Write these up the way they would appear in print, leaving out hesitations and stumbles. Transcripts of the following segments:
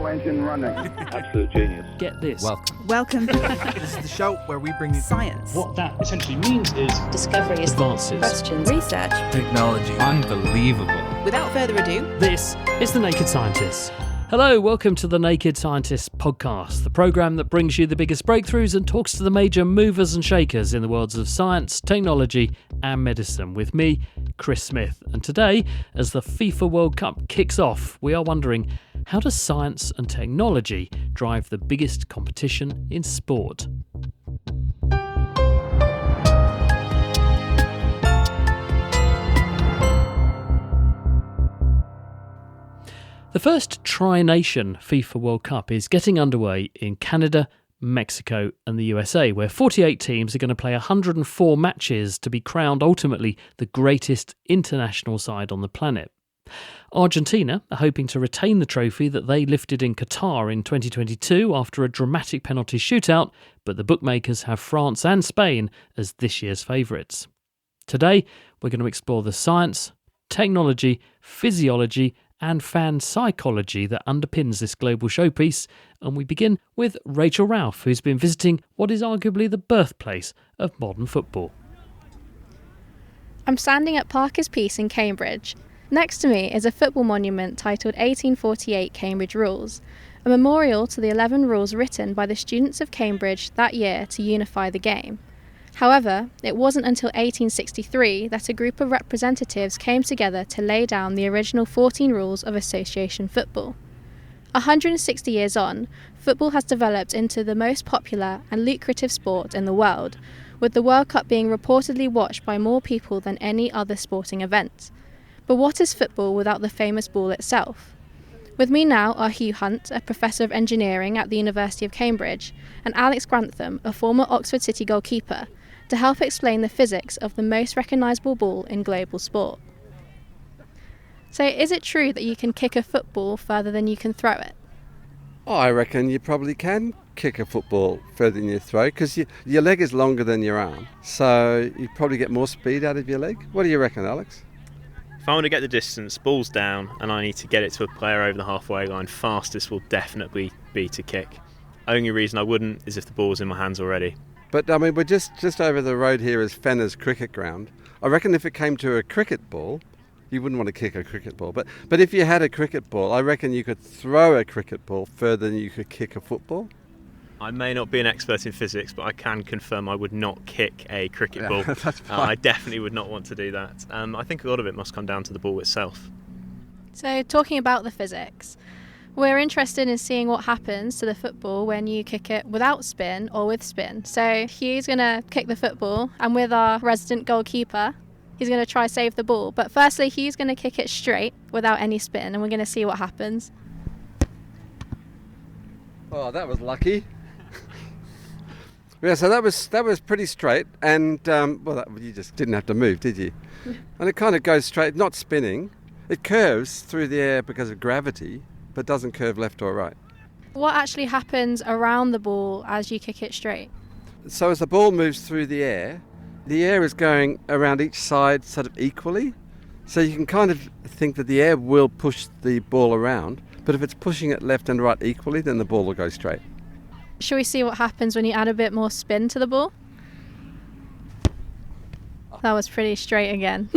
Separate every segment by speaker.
Speaker 1: engine running.
Speaker 2: Absolute genius.
Speaker 3: Get this.
Speaker 4: Welcome.
Speaker 5: This is the show where we bring you
Speaker 4: Science.
Speaker 6: What that essentially means is
Speaker 7: discoveries,
Speaker 3: Advances.
Speaker 7: questions,
Speaker 4: Research.
Speaker 5: technology.
Speaker 8: Unbelievable.
Speaker 4: Without further ado,
Speaker 3: This is The Naked Scientists. Hello, welcome to the Naked Scientists podcast, the programme that brings you the biggest breakthroughs and talks to the major movers and shakers in the worlds of science, technology and medicine with me, Chris Smith. And today, as the FIFA World Cup kicks off, we are wondering, how does science and technology drive the biggest competition in sport? The first Tri-Nation FIFA World Cup is getting underway in Canada, Mexico and the USA, where 48 teams are going to play 104 matches to be crowned ultimately the greatest international side on the planet. Argentina are hoping to retain the trophy that they lifted in Qatar in 2022 after a dramatic penalty shootout, but the bookmakers have France and Spain as this year's favourites. Today, we're going to explore the science, technology, physiology and fan psychology that underpins this global showpiece, and we begin with Rachel Ralph, who's been visiting what is arguably the birthplace of modern football.
Speaker 9: I'm standing at Parker's Piece in Cambridge. Next to me is a football monument titled 1848 Cambridge Rules, a memorial to the 11 rules written by the students of Cambridge that year to unify the game. However, it wasn't until 1863 that a group of representatives came together to lay down the original 14 rules of association football. 160 years on, football has developed into the most popular and lucrative sport in the world, with the World Cup being reportedly watched by more people than any other sporting event. But what is football without the famous ball itself? With me now are Hugh Hunt, a Professor of Engineering at the University of Cambridge, and Alex Grantham, a former Oxford City goalkeeper, to help explain the physics of the most recognisable ball in global sport. So, is it true that you can kick a football further than you can throw it?
Speaker 10: Oh, I reckon you probably can kick a football further than you throw because your leg is longer than your arm, so you probably get more speed out of your leg. What do you reckon, Alex?
Speaker 11: If I want to get the distance, ball's down, and I need to get it to a player over the halfway line, fastest will definitely be to kick. Only reason I wouldn't is if the ball's in my hands already.
Speaker 10: But I mean, we're just over the road here is Fenner's cricket ground. I reckon if it came to a cricket ball, you wouldn't want to kick a cricket ball. But if you had a cricket ball, I reckon you could throw a cricket ball further than you could kick a football.
Speaker 11: I may not be an expert in physics, but I can confirm I would not kick a cricket ball.
Speaker 10: That's fine.
Speaker 11: I definitely would not want to do that. I think a lot of it must come down to the ball itself.
Speaker 9: So, talking about the physics, we're interested in seeing what happens to the football when you kick it without spin or with spin. So Hugh's going to kick the football, and with our resident goalkeeper, he's going to try save the ball. But firstly, Hugh's going to kick it straight without any spin, and we're going to see what happens.
Speaker 10: Oh, that was lucky. Yeah, so that was pretty straight, and you just didn't have to move, did you? And it kind of goes straight, not spinning. It curves through the air because of gravity, but doesn't curve left or right.
Speaker 9: What actually happens around the ball as you kick it straight?
Speaker 10: So as the ball moves through the air is going around each side sort of equally. So you can kind of think that the air will push the ball around, but if it's pushing it left and right equally, then the ball will go straight.
Speaker 9: Shall we see what happens when you add a bit more spin to the ball? That was pretty straight again.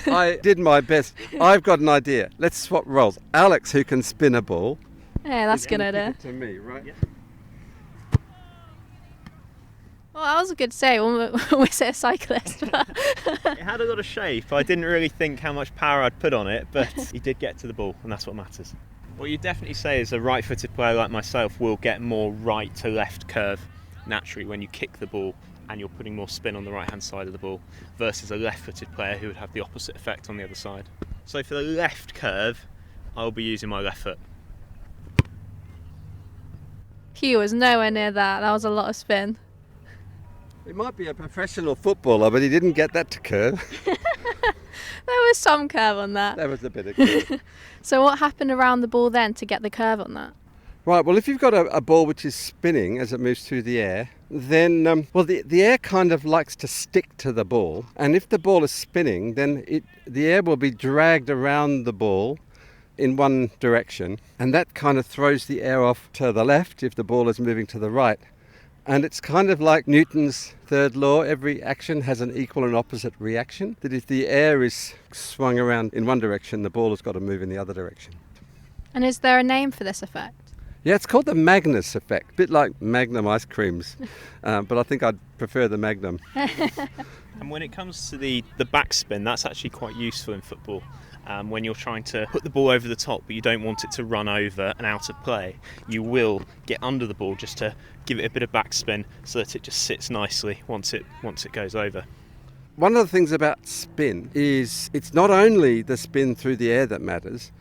Speaker 10: I did my best. I've got an idea. Let's swap roles. Alex, who can spin a ball.
Speaker 9: Yeah, that's a good idea.
Speaker 10: To me, right? Yeah.
Speaker 9: Well, that was a good say. Was it a cyclist?
Speaker 11: It had a lot of shape. I didn't really think how much power I'd put on it, but he did get to the ball, and that's what matters. What you definitely say is a right-footed player like myself will get more right to left curve naturally when you kick the ball and you're putting more spin on the right-hand side of the ball versus a left-footed player who would have the opposite effect on the other side. So for the left curve, I'll be using my left foot.
Speaker 9: Hugh was nowhere near that. That was a lot of spin.
Speaker 10: He might be a professional footballer, but he didn't get that to curve.
Speaker 9: There was some curve on that.
Speaker 10: There was a bit of curve.
Speaker 9: So what happened around the ball then to get the curve on that?
Speaker 10: Right, well, if you've got a ball which is spinning as it moves through the air, then, the air kind of likes to stick to the ball. And if the ball is spinning, then the air will be dragged around the ball in one direction, and that kind of throws the air off to the left if the ball is moving to the right. And it's kind of like Newton's third law: every action has an equal and opposite reaction. That if the air is swung around in one direction, the ball has got to move in the other direction.
Speaker 9: And is there a name for this effect?
Speaker 10: Yeah, it's called the Magnus effect, a bit like Magnum ice creams, but I think I'd prefer the Magnum.
Speaker 11: And when it comes to the backspin, that's actually quite useful in football. When you're trying to put the ball over the top but you don't want it to run over and out of play, you will get under the ball just to give it a bit of backspin so that it just sits nicely once it goes over.
Speaker 10: One of the things about spin is it's not only the spin through the air that matters,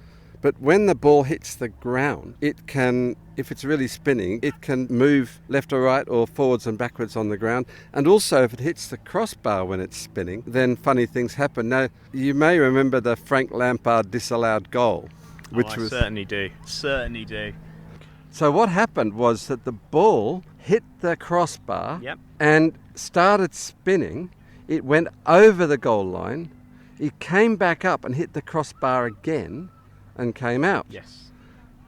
Speaker 10: but when the ball hits the ground, it can, if it's really spinning, it can move left or right or forwards and backwards on the ground. And also if it hits the crossbar when it's spinning, then funny things happen. Now, you may remember the Frank Lampard disallowed goal, which was...
Speaker 11: Certainly do.
Speaker 10: So what happened was that the ball hit the crossbar
Speaker 11: Yep.
Speaker 10: and started spinning. It went over the goal line. It came back up and hit the crossbar again and came out.
Speaker 11: Yes.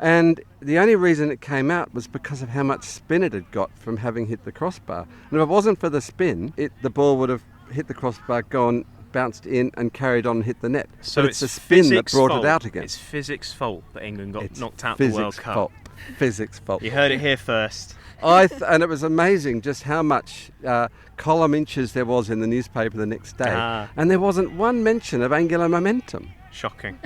Speaker 10: And the only reason it came out was because of how much spin it had got from having hit the crossbar. And if it wasn't for the spin, the ball would have hit the crossbar, gone, bounced in and carried on and hit the net.
Speaker 11: So
Speaker 10: but it's the spin that brought it out again.
Speaker 11: It's physics' fault that England got
Speaker 10: It's
Speaker 11: knocked out of the World
Speaker 10: physics'
Speaker 11: Cup.
Speaker 10: fault. Physics' fault.
Speaker 11: You heard it here first.
Speaker 10: And it was amazing just how much column inches there was in the newspaper the next day. And there wasn't one mention of angular momentum.
Speaker 11: Shocking.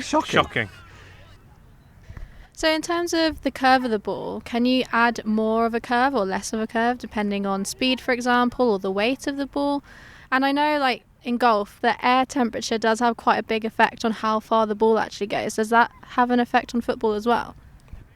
Speaker 9: So in terms of the curve of the ball, can you add more of a curve or less of a curve depending on speed, for example, or the weight of the ball? And I know, like in golf, the air temperature does have quite a big effect on how far the ball actually goes. Does that have an effect on football as well?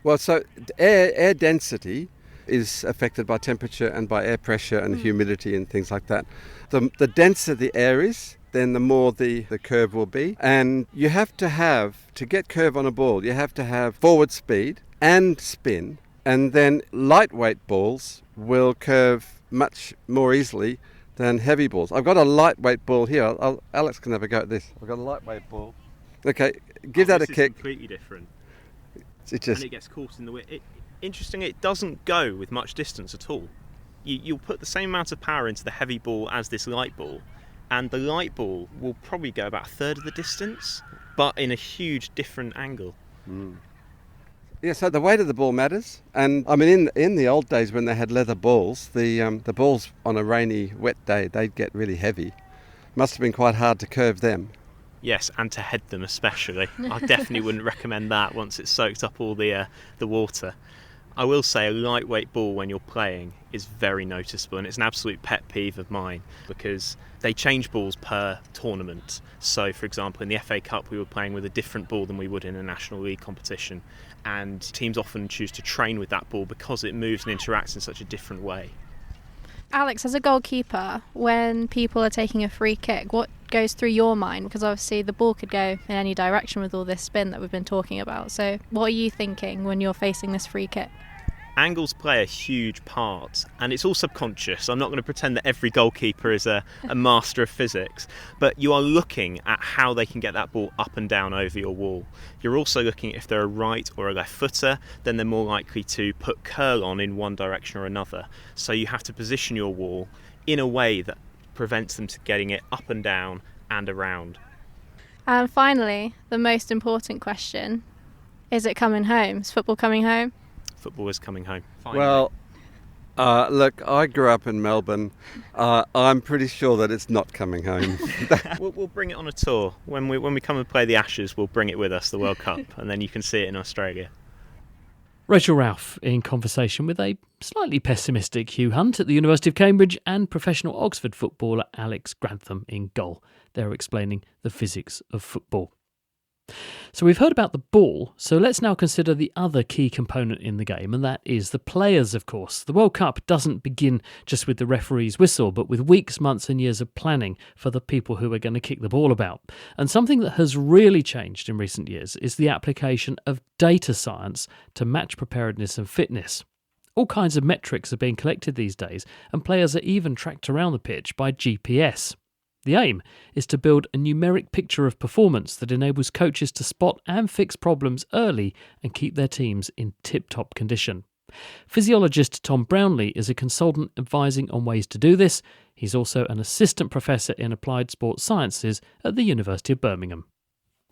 Speaker 10: Well, so air density is affected by temperature and by air pressure and humidity and things like that. The denser the air is, then the more the curve will be. And you have to get curve on a ball, you have to have forward speed and spin, and then lightweight balls will curve much more easily than heavy balls. I've got a lightweight ball here. Alex can have a go at this. I've got a lightweight ball. Okay, give that a kick.
Speaker 11: It's completely different.
Speaker 10: And
Speaker 11: it gets caught in the wind. Interestingly, it doesn't go with much distance at all. You'll put the same amount of power into the heavy ball as this light ball, and the light ball will probably go about a third of the distance, but in a huge different angle.
Speaker 10: Yeah, so the weight of the ball matters. And I mean, in the old days when they had leather balls, the balls on a rainy, wet day, they'd get really heavy. Must have been quite hard to curve them.
Speaker 11: Yes, and to head them especially. I definitely wouldn't recommend that once it's soaked up all the water. I will say a lightweight ball when you're playing is very noticeable, and it's an absolute pet peeve of mine because they change balls per tournament. So, for example, in the FA Cup we were playing with a different ball than we would in a National League competition, and teams often choose to train with that ball because it moves and interacts in such a different way.
Speaker 9: Alex, as a goalkeeper, when people are taking a free kick, what goes through your mind? Because obviously the ball could go in any direction with all this spin that we've been talking about. So what are you thinking when you're facing this free kick?
Speaker 11: Angles play a huge part, and it's all subconscious. I'm not going to pretend that every goalkeeper is a master of physics, but you are looking at how they can get that ball up and down over your wall. You're also looking at if they're a right or a left footer, then they're more likely to put curl on in one direction or another. So you have to position your wall in a way that prevents them to getting it up and down and around.
Speaker 9: And finally, the most important question, is it coming home? Is football coming home?
Speaker 11: Football is coming home. Finally.
Speaker 10: Well, look, I grew up in Melbourne. I'm pretty sure that it's not coming home.
Speaker 11: We'll bring it on a tour. When we come and play the Ashes, we'll bring it with us, the World Cup, and then you can see it in Australia.
Speaker 3: Rachel Ralph in conversation with a slightly pessimistic Hugh Hunt at the University of Cambridge and professional Oxford footballer Alex Grantham in goal. They're explaining the physics of football. So we've heard about the ball, so let's now consider the other key component in the game, and that is the players, of course. The World Cup doesn't begin just with the referee's whistle, but with weeks, months and years of planning for the people who are going to kick the ball about. And something that has really changed in recent years is the application of data science to match preparedness and fitness. All kinds of metrics are being collected these days, and players are even tracked around the pitch by GPS. The aim is to build a numeric picture of performance that enables coaches to spot and fix problems early and keep their teams in tip-top condition. Physiologist Tom Brownlee is a consultant advising on ways to do this. He's also an assistant professor in applied sports sciences at the University of Birmingham.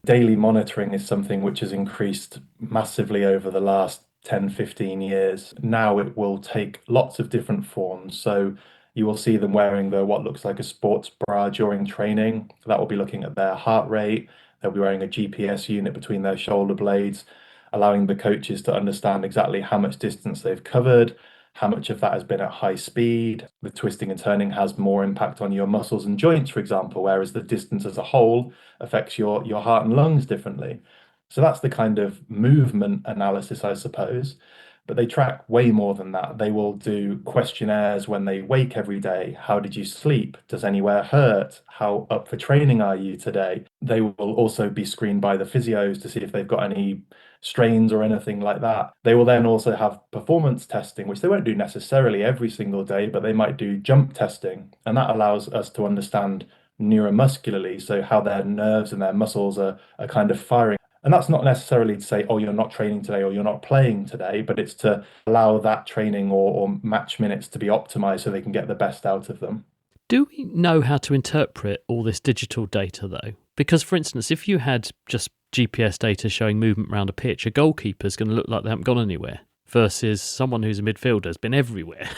Speaker 1: Daily monitoring is something which has increased massively over the last 10, 15 years. Now it will take lots of different forms. So you will see them wearing what looks like a sports bra during training. That will be looking at their heart rate. They'll be wearing a GPS unit between their shoulder blades, allowing the coaches to understand exactly how much distance they've covered, how much of that has been at high speed. The twisting and turning has more impact on your muscles and joints, for example, whereas the distance as a whole affects your heart and lungs differently. So that's the kind of movement analysis, I suppose. But they track way more than that. They will do questionnaires when they wake every day. How did you sleep? Does anywhere hurt? How up for training are you today? They will also be screened by the physios to see if they've got any strains or anything like that. They will then also have performance testing, which they won't do necessarily every single day, but they might do jump testing. And that allows us to understand neuromuscularly, so how their nerves and their muscles are kind of firing. And that's not necessarily to say, oh, you're not training today or you're not playing today, but it's to allow that training or match minutes to be optimized so they can get the best out of them.
Speaker 3: Do we know how to interpret all this digital data, though? Because, for instance, if you had just GPS data showing movement around a pitch, a goalkeeper's going to look like they haven't gone anywhere, versus someone who's a midfielder has been everywhere,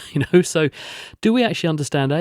Speaker 3: So do we actually understand,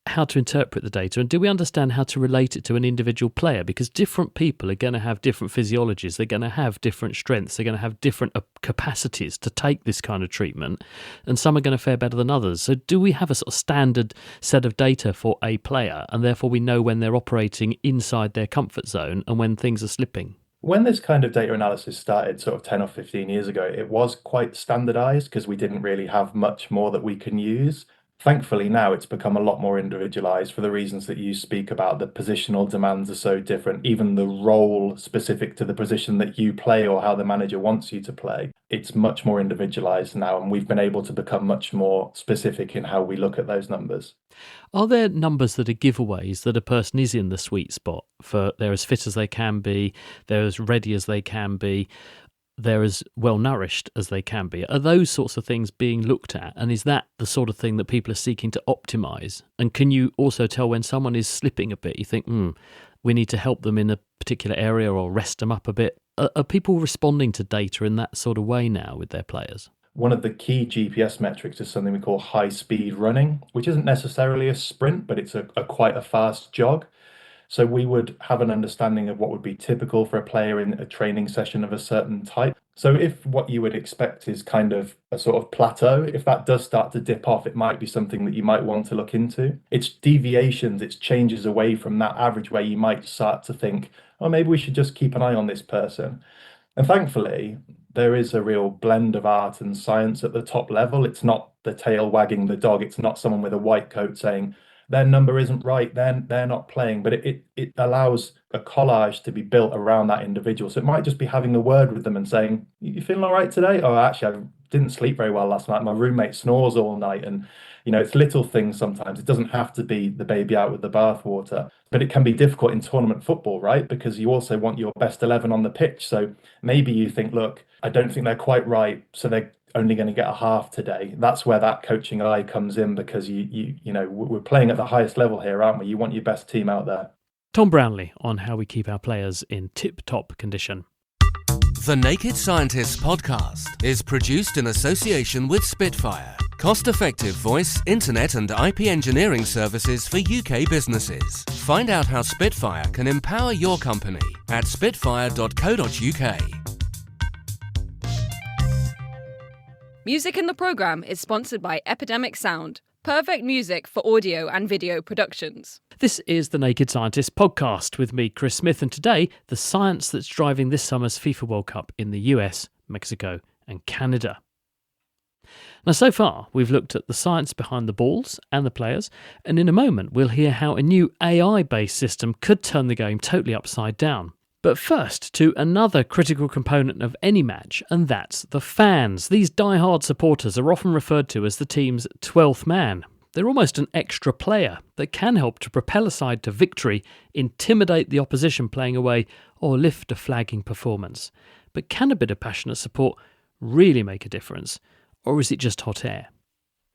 Speaker 3: how to interpret the data, and do we understand how to relate it to an individual player? Because different people are going to have different physiologies, they're going to have different strengths, they're going to have different capacities to take this kind of treatment, and some are going to fare better than others. So do we have a sort of standard set of data for a player, and therefore we know when they're operating inside their comfort zone and when things are slipping?
Speaker 1: When this kind of data analysis started sort of 10 or 15 years ago, it was quite standardized because we didn't really have much more that we can use. Thankfully, now it's become a lot more individualized for the reasons that you speak about. The positional demands are so different. Even the role specific to the position that you play or how the manager wants you to play, it's much more individualized now. And we've been able to become much more specific in how we look at those numbers.
Speaker 3: Are there numbers that are giveaways that a person is in the sweet spot for they're as fit as they can be, they're as ready as they can be, they're as well nourished as they can be? Are those sorts of things being looked at? And is that the sort of thing that people are seeking to optimise? And can you also tell when someone is slipping a bit, you think, we need to help them in a particular area or rest them up a bit? Are people responding to data in that sort of way now with their players?
Speaker 1: One of the key GPS metrics is something we call high speed running, which isn't necessarily a sprint, but it's quite a fast jog. So we would have an understanding of what would be typical for a player in a training session of a certain type. So if what you would expect is kind of a sort of plateau, if that does start to dip off, it might be something that you might want to look into. It's deviations, it's changes away from that average where you might start to think, oh, maybe we should just keep an eye on this person. And thankfully, there is a real blend of art and science at the top level. It's not the tail wagging the dog. It's not someone with a white coat saying, their number isn't right, they're not playing, but it allows a collage to be built around that individual. So it might just be having a word with them and saying, you feeling all right today? Oh, actually, I didn't sleep very well last night. My roommate snores all night. And, it's little things sometimes. It doesn't have to be the baby out with the bathwater, but it can be difficult in tournament football, right? Because you also want your best 11 on the pitch. So maybe you think, look, I don't think they're quite right, so they're only going to get a half today. That's where that coaching eye comes in, because we're playing at the highest level here, aren't we? You want your best team out there.
Speaker 3: Tom Brownlee on how we keep our players in tip-top condition.
Speaker 2: The Naked Scientists podcast is produced in association with Spitfire, cost-effective voice, internet and IP engineering services for UK businesses. Find out how Spitfire can empower your company at spitfire.co.uk.
Speaker 4: Music in the programme is sponsored by Epidemic Sound, perfect music for audio and video productions.
Speaker 3: This is the Naked Scientists podcast with me, Chris Smith, and today, the science that's driving this summer's FIFA World Cup in the US, Mexico and Canada. Now, so far, we've looked at the science behind the balls and the players, and in a moment, we'll hear how a new AI-based system could turn the game totally upside down. But first, to another critical component of any match, and that's the fans. These die-hard supporters are often referred to as the team's 12th man. They're almost an extra player that can help to propel a side to victory, intimidate the opposition playing away, or lift a flagging performance. But can a bit of passionate support really make a difference? Or is it just hot air?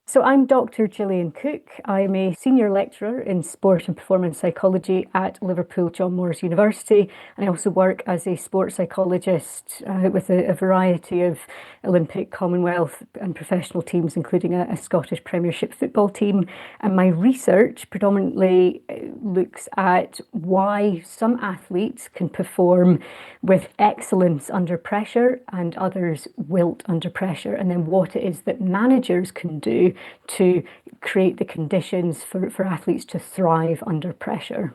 Speaker 6: So I'm Dr. Gillian Cook. I'm a senior lecturer in sport and performance psychology at Liverpool John Moores University, and I also work as a sports psychologist with a variety of Olympic, Commonwealth and professional teams, including a Scottish Premiership football team. And my research predominantly looks at why some athletes can perform with excellence under pressure and others wilt under pressure, and then what it is that managers can do to create the conditions for athletes to thrive under pressure.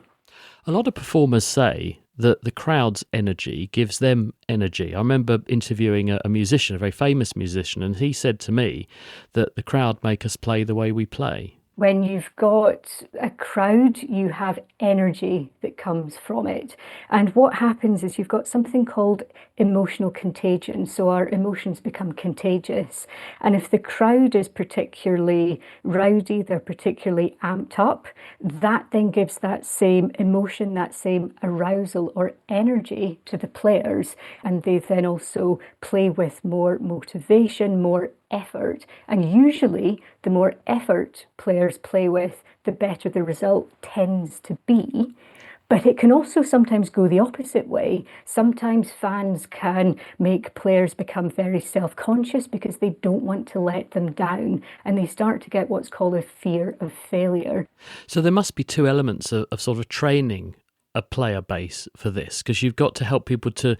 Speaker 3: A lot of performers say that the crowd's energy gives them energy. I remember interviewing a musician, a very famous musician, and he said to me that the crowd make us play the way we play.
Speaker 6: When you've got a crowd, you have energy that comes from it. And what happens is you've got something called emotional contagion. So our emotions become contagious. And if the crowd is particularly rowdy, they're particularly amped up, that then gives that same emotion, that same arousal or energy to the players. And they then also play with more motivation, more effort. And usually the more effort players play with, the better the result tends to be. But it can also sometimes go the opposite way. Sometimes fans can make players become very self-conscious because they don't want to let them down, and they start to get what's called a fear of failure.
Speaker 3: So there must be two elements of sort of training a player base for this, because you've got to help people to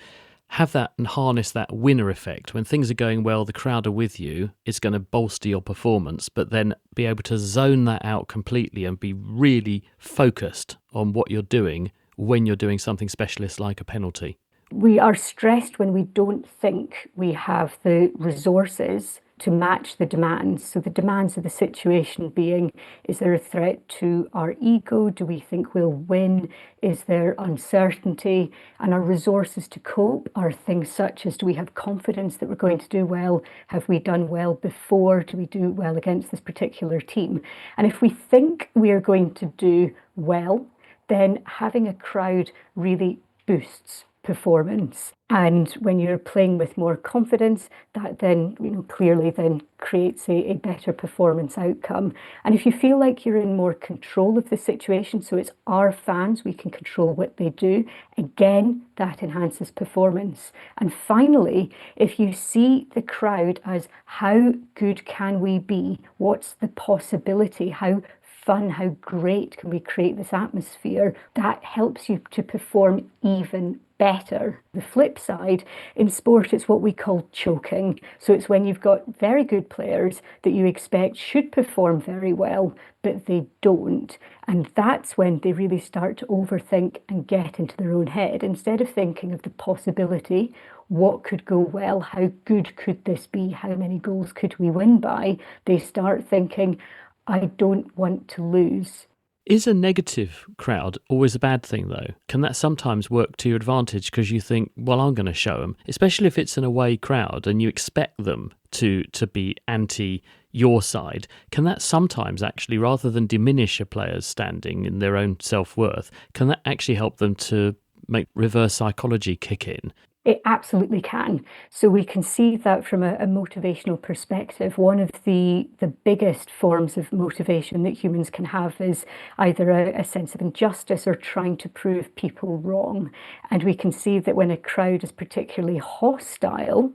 Speaker 3: have that and harness that winner effect. When things are going well, the crowd are with you, it's going to bolster your performance, but then be able to zone that out completely and be really focused on what you're doing when you're doing something specialist like a penalty.
Speaker 6: We are stressed when we don't think we have the resources to match the demands. So the demands of the situation being, is there a threat to our ego? Do we think we'll win? Is there uncertainty? And our resources to cope are things such as, do we have confidence that we're going to do well? Have we done well before? Do we do well against this particular team? And if we think we are going to do well, then having a crowd really boosts performance. And when you're playing with more confidence, that then, clearly then creates a better performance outcome. And if you feel like you're in more control of the situation, so it's our fans, we can control what they do, again, that enhances performance. And finally, if you see the crowd as, how good can we be? What's the possibility? How fun, how great can we create this atmosphere? That helps you to perform even better. The flip side, in sport, it's what we call choking. So it's when you've got very good players that you expect should perform very well, but they don't. And that's when they really start to overthink and get into their own head. Instead of thinking of the possibility, what could go well, how good could this be, how many goals could we win by, they start thinking, I don't want to lose.
Speaker 3: Is a negative crowd always a bad thing, though? Can that sometimes work to your advantage because you think, well, I'm going to show them, especially if it's an away crowd and you expect them to be anti your side? Can that sometimes actually, rather than diminish a player's standing in their own self-worth, can that actually help them to make reverse psychology kick in?
Speaker 6: It absolutely can. So we can see that from a motivational perspective. One of the biggest forms of motivation that humans can have is either a sense of injustice or trying to prove people wrong. And we can see that when a crowd is particularly hostile,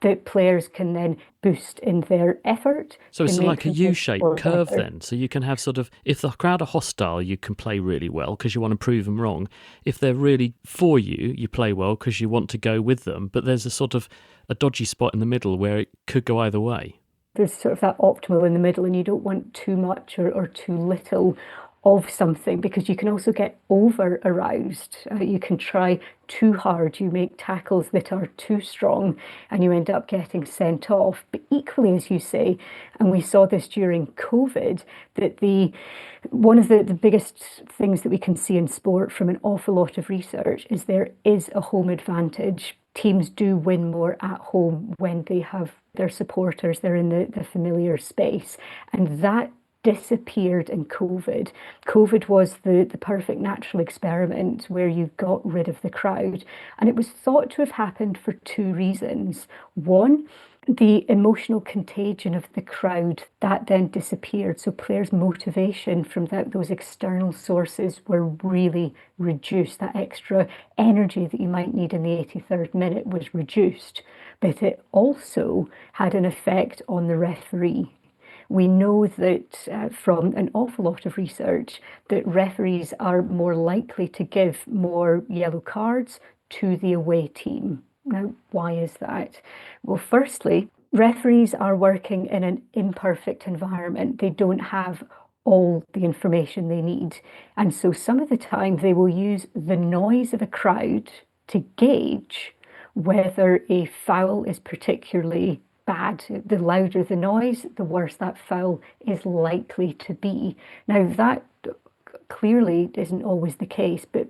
Speaker 6: that players can then boost in their effort.
Speaker 3: So it's like a U-shaped curve then. So you can have sort of, if the crowd are hostile, you can play really well because you want to prove them wrong. If they're really for you, you play well because you want to go with them. But there's a sort of a dodgy spot in the middle where it could go either way.
Speaker 6: There's sort of that optimal in the middle, and you don't want too much or too little of something, because you can also get over aroused. You can try too hard, you make tackles that are too strong and you end up getting sent off. But equally, as you say, and we saw this during COVID, that one of the biggest things that we can see in sport from an awful lot of research is there is a home advantage. Teams do win more at home when they have their supporters, they're in the familiar space. And that disappeared in COVID. COVID was the perfect natural experiment where you got rid of the crowd. And it was thought to have happened for two reasons. One, the emotional contagion of the crowd, that then disappeared. So players' motivation from those external sources were really reduced. That extra energy that you might need in the 83rd minute was reduced. But it also had an effect on the referee. We know that from an awful lot of research that referees are more likely to give more yellow cards to the away team. Now, why is that? Well, firstly, referees are working in an imperfect environment. They don't have all the information they need. And so some of the time they will use the noise of a crowd to gauge whether a foul is particularly bad. The louder the noise, the worse that foul is likely to be. Now, that clearly isn't always the case, but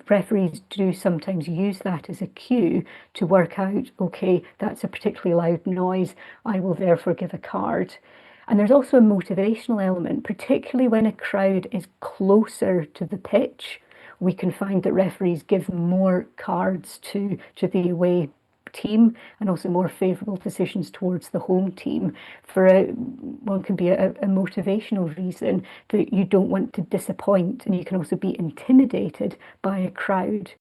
Speaker 6: referees do sometimes use that as a cue to work out, okay, that's a particularly loud noise, I will therefore give a card. And there's also a motivational element, particularly when a crowd is closer to the pitch. We can find that referees give more cards to the away team and also more favourable decisions towards the home team for one can be a motivational reason that you don't want to disappoint, and you can also be intimidated by a crowd.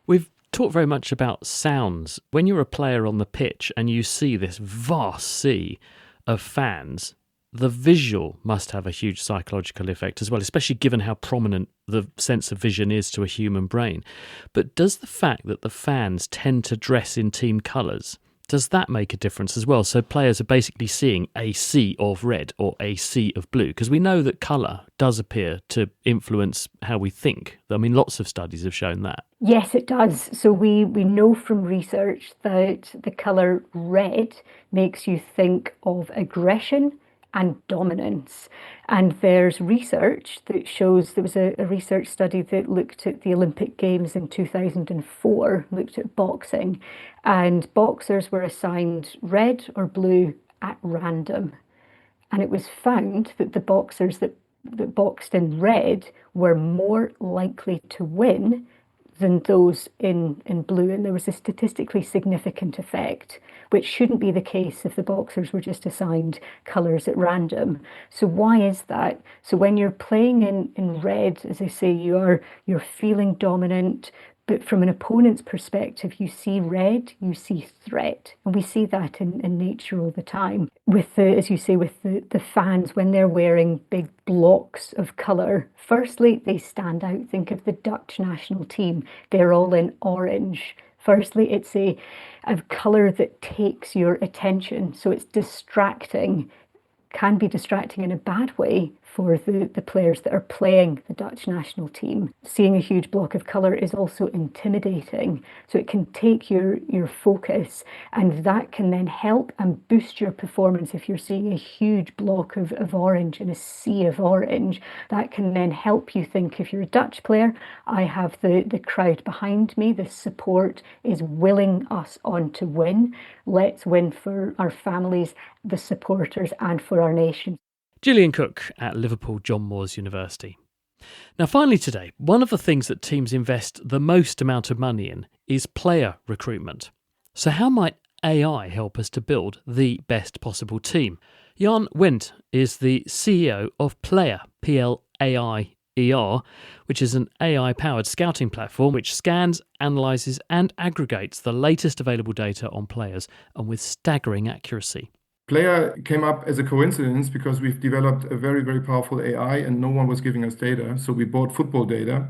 Speaker 3: We've talked very much about sounds. When you're a player on the pitch and you see this vast sea of fans, the visual must have a huge psychological effect as well, especially given how prominent the sense of vision is to a human brain. But does the fact that the fans tend to dress in team colours, does that make a difference as well? So players are basically seeing a sea of red or a sea of blue, because we know that colour does appear to influence how we think. I mean, lots of studies have shown that.
Speaker 6: Yes, it does. So we know from research that the colour red makes you think of aggression and dominance. And there's research that shows, there was a research study that looked at the Olympic Games in 2004, looked at boxing, and boxers were assigned red or blue at random. And it was found that the boxers that boxed in red were more likely to win than those in blue. And there was a statistically significant effect, which shouldn't be the case if the boxers were just assigned colours at random. So why is that? So when you're playing in red, as I say, you're feeling dominant, but from an opponent's perspective, you see red, you see threat. And we see that in nature all the time. With as you say, with the fans, when they're wearing big blocks of colour, firstly, they stand out. Think of the Dutch national team. They're all in orange. Firstly, it's a colour that takes your attention. So it's distracting, can be distracting in a bad way for the players that are playing the Dutch national team. Seeing a huge block of colour is also intimidating. So it can take your focus, and that can then help and boost your performance. If you're seeing a huge block of orange and a sea of orange, that can then help you think, if you're a Dutch player, I have the crowd behind me, the support is willing us on to win. Let's win for our families, the supporters, and for our nation.
Speaker 3: Gillian Cook at Liverpool John Moores University. Now, finally today, one of the things that teams invest the most amount of money in is player recruitment. So how might AI help us to build the best possible team? Jan Wendt is the CEO of Player, P-L-A-I-E-R, which is an AI-powered scouting platform which scans, analyses and aggregates the latest available data on players, and with staggering accuracy.
Speaker 7: Player came up as a coincidence because we've developed a very, very powerful AI and no one was giving us data. So we bought football data,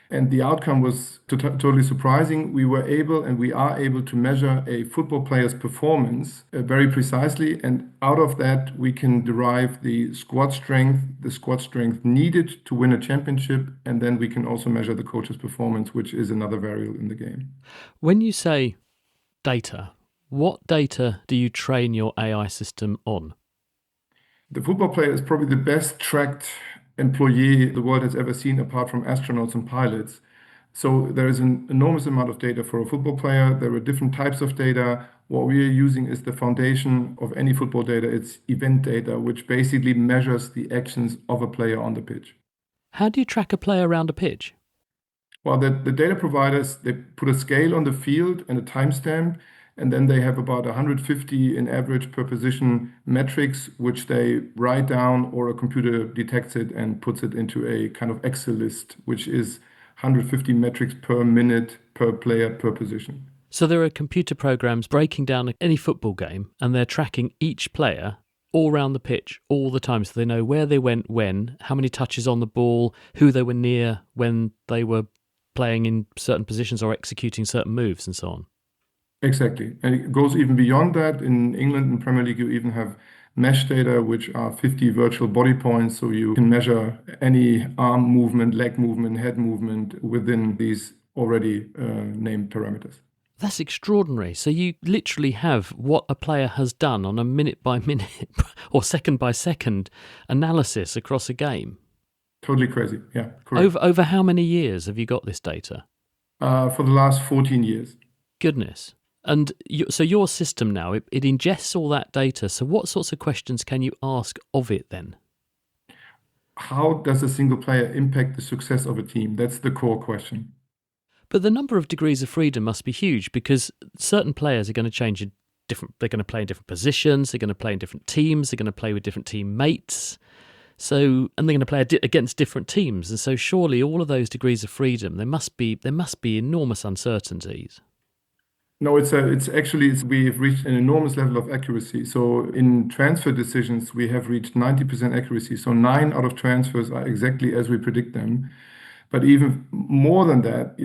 Speaker 7: and the outcome was totally surprising. We were able, and we are able, to measure a football player's performance very precisely. And out of that, we can derive the squad strength needed to win a championship. And then we can also measure the coach's performance, which is another variable in the game.
Speaker 3: When you say data, what data do you train your AI system on?
Speaker 7: The football player is probably the best tracked employee the world has ever seen, apart from astronauts and pilots. So there is an enormous amount of data for a football player. There are different types of data. What we are using is the foundation of any football data. It's event data, which basically measures the actions of a player on the pitch.
Speaker 3: How do you track a player around a pitch?
Speaker 7: Well, the data providers, they put a scale on the field and a timestamp, and then they have about 150 in average per position metrics, which they write down, or a computer detects it and puts it into a kind of Excel list, which is 150 metrics per minute, per player, per position.
Speaker 3: So there are computer programs breaking down any football game, and they're tracking each player all around the pitch all the time, so they know where they went when, how many touches on the ball, who they were near when they were playing in certain positions or executing certain moves and so on.
Speaker 7: Exactly. And it goes even beyond that. In England, in Premier League, you even have mesh data, which are 50 virtual body points. So you can measure any arm movement, leg movement, head movement within these already named parameters.
Speaker 3: That's extraordinary. So you literally have what a player has done on a minute by minute or second by second analysis across a game.
Speaker 7: Totally crazy. Yeah, correct.
Speaker 3: Over how many years have you got this data?
Speaker 7: For the last 14 years.
Speaker 3: Goodness. And so your system now, it ingests all that data. So what sorts of questions can you ask of it then?
Speaker 7: How does a single player impact the success of a team? That's the core question.
Speaker 3: But the number of degrees of freedom must be huge, because certain players are going to change they're going to play in different positions, they're going to play in different teams, they're going to play with different teammates. So, and they're going to play against different teams. And so surely all of those degrees of freedom, there must be enormous uncertainties.
Speaker 7: No, we've reached an enormous level of accuracy. So in transfer decisions, we have reached 90% accuracy. So 9 out of transfers are exactly as we predict them. But even more than that,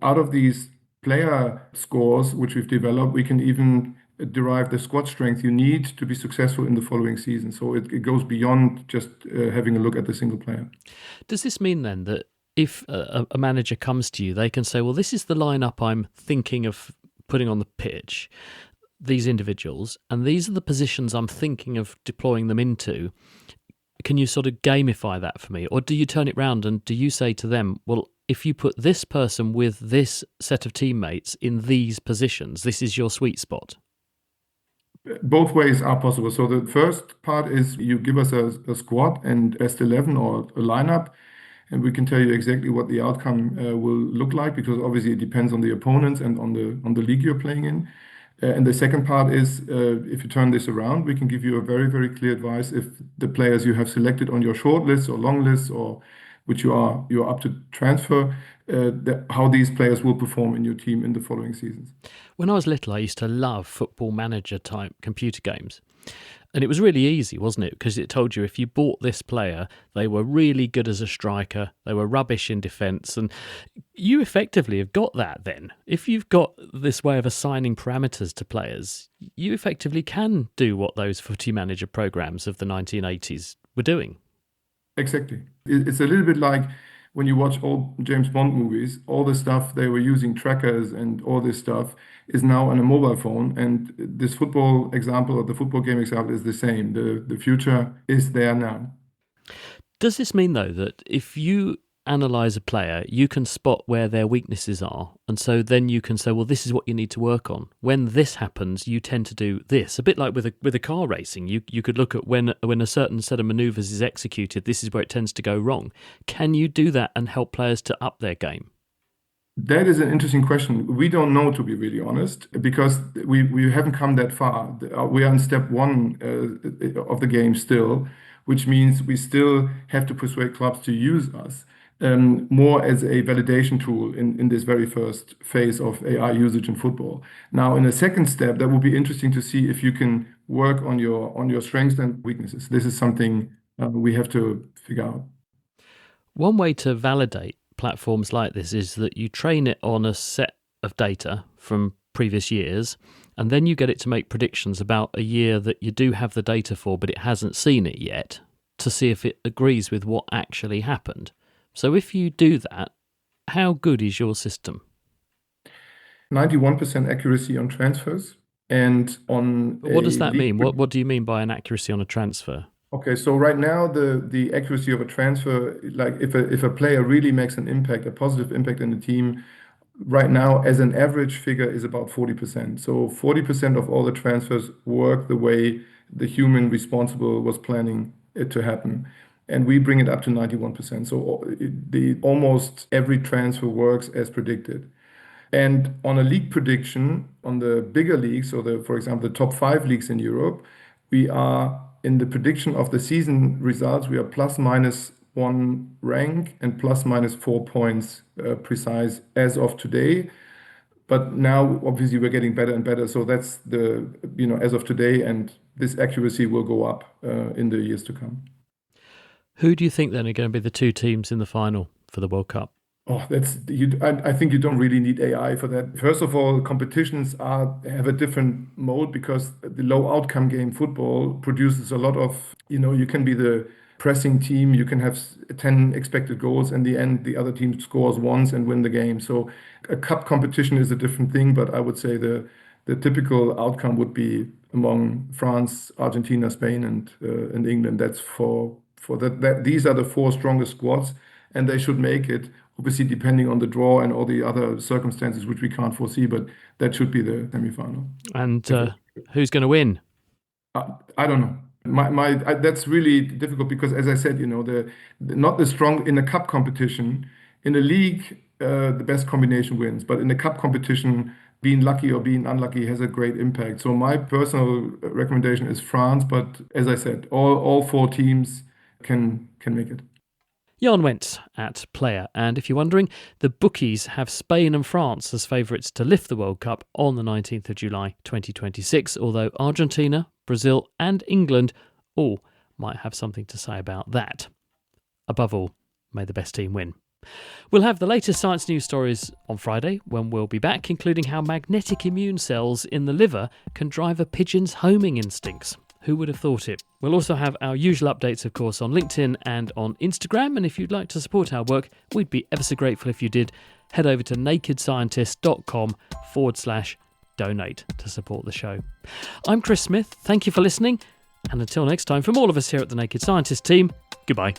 Speaker 7: out of these player scores which we've developed, we can even derive the squad strength you need to be successful in the following season. So it goes beyond just having a look at the single player.
Speaker 3: Does this mean then that if a manager comes to you, they can say, well, this is the lineup I'm thinking of putting on the pitch, these individuals, and these are the positions I'm thinking of deploying them into. Can you sort of gamify that for me? Or do you turn it round and do you say to them, well, if you put this person with this set of teammates in these positions, this is your sweet spot?
Speaker 7: Both ways are possible. So the first part is you give us a squad and best 11 or a lineup, and we can tell you exactly what the outcome will look like, because obviously it depends on the opponents and on the league you're playing in. And the second part is, if you turn this around, we can give you a very, very clear advice if the players you have selected on your short list or long list, or which you're up to transfer, how these players will perform in your team in the following seasons.
Speaker 3: When I was little, I used to love Football Manager type computer games. And it was really easy, wasn't it? Because it told you if you bought this player, they were really good as a striker, they were rubbish in defence, and you effectively have got that then. If you've got this way of assigning parameters to players, you effectively can do what those Footy Manager programs of the 1980s were doing.
Speaker 7: Exactly. It's a little bit like when you watch old James Bond movies, all the stuff they were using trackers and all this stuff is now on a mobile phone. And this football example, or the football game example, is the same. The future is there now.
Speaker 3: Does this mean, though, that if you analyse a player, you can spot where their weaknesses are, and so then you can say, well, this is what you need to work on. When this happens, you tend to do this. A bit like with a car racing, you could look at when a certain set of manoeuvres is executed, this is where it tends to go wrong. Can you do that and help players to up their game?
Speaker 7: That is an interesting question. We don't know, to be really honest, because we haven't come that far. We are in step 1 of the game still, which means we still have to persuade clubs to use us more as a validation tool in this very first phase of AI usage in football. Now, in a second step, that will be interesting to see if you can work on your strengths and weaknesses. This is something we have to figure out.
Speaker 3: One way to validate platforms like this is that you train it on a set of data from previous years, and then you get it to make predictions about a year that you do have the data for, but it hasn't seen it yet, to see if it agrees with what actually happened. So if you do that, how good is your system?
Speaker 7: 91% accuracy on transfers and on.
Speaker 3: What does that mean? What do you mean by an accuracy on a transfer?
Speaker 7: Okay, so right now the accuracy of a transfer, like if a player really makes an impact, a positive impact in the team, right now, as an average figure, is about 40%. So 40% of all the transfers work the way the human responsible was planning it to happen. And we bring it up to 91%. So almost every transfer works as predicted. And on a league prediction, on the bigger leagues, so for example, the top 5 leagues in Europe, we are in the prediction of the season results, we are ±1 rank and ±4 points precise as of today. But now, obviously, we're getting better and better. So that's as of today, and this accuracy will go up in the years to come.
Speaker 3: Who do you think then are going to be the 2 teams in the final for the World Cup?
Speaker 7: Oh, I think you don't really need AI for that. First of all, competitions have a different mode because the low outcome game football produces a lot of, you can be the pressing team, you can have 10 expected goals, and in the end, the other team scores once and win the game. So a cup competition is a different thing, but I would say the typical outcome would be among France, Argentina, Spain, and England. That's for that. These are the 4 strongest squads, and they should make it. Obviously, depending on the draw and all the other circumstances, which we can't foresee, but that should be the semi-final.
Speaker 3: And who's going to win?
Speaker 7: I don't know. That's really difficult because, as I said, not the strong in a cup competition. In a league, the best combination wins. But in a cup competition, being lucky or being unlucky has a great impact. So my personal recommendation is France. But as I said, all 4 teams can make it.
Speaker 3: Jan Wentz at Player. And if you're wondering, the bookies have Spain and France as favourites to lift the World Cup on the 19th of July 2026, although Argentina, Brazil and England all might have something to say about that. Above all, may the best team win. We'll have the latest science news stories on Friday when we'll be back, including how magnetic immune cells in the liver can drive a pigeon's homing instincts. Who would have thought it? We'll also have our usual updates, of course, on LinkedIn and on Instagram. And if you'd like to support our work, we'd be ever so grateful if you did. Head over to nakedscientist.com/donate to support the show. I'm Chris Smith. Thank you for listening. And until next time, from all of us here at the Naked Scientist team, goodbye.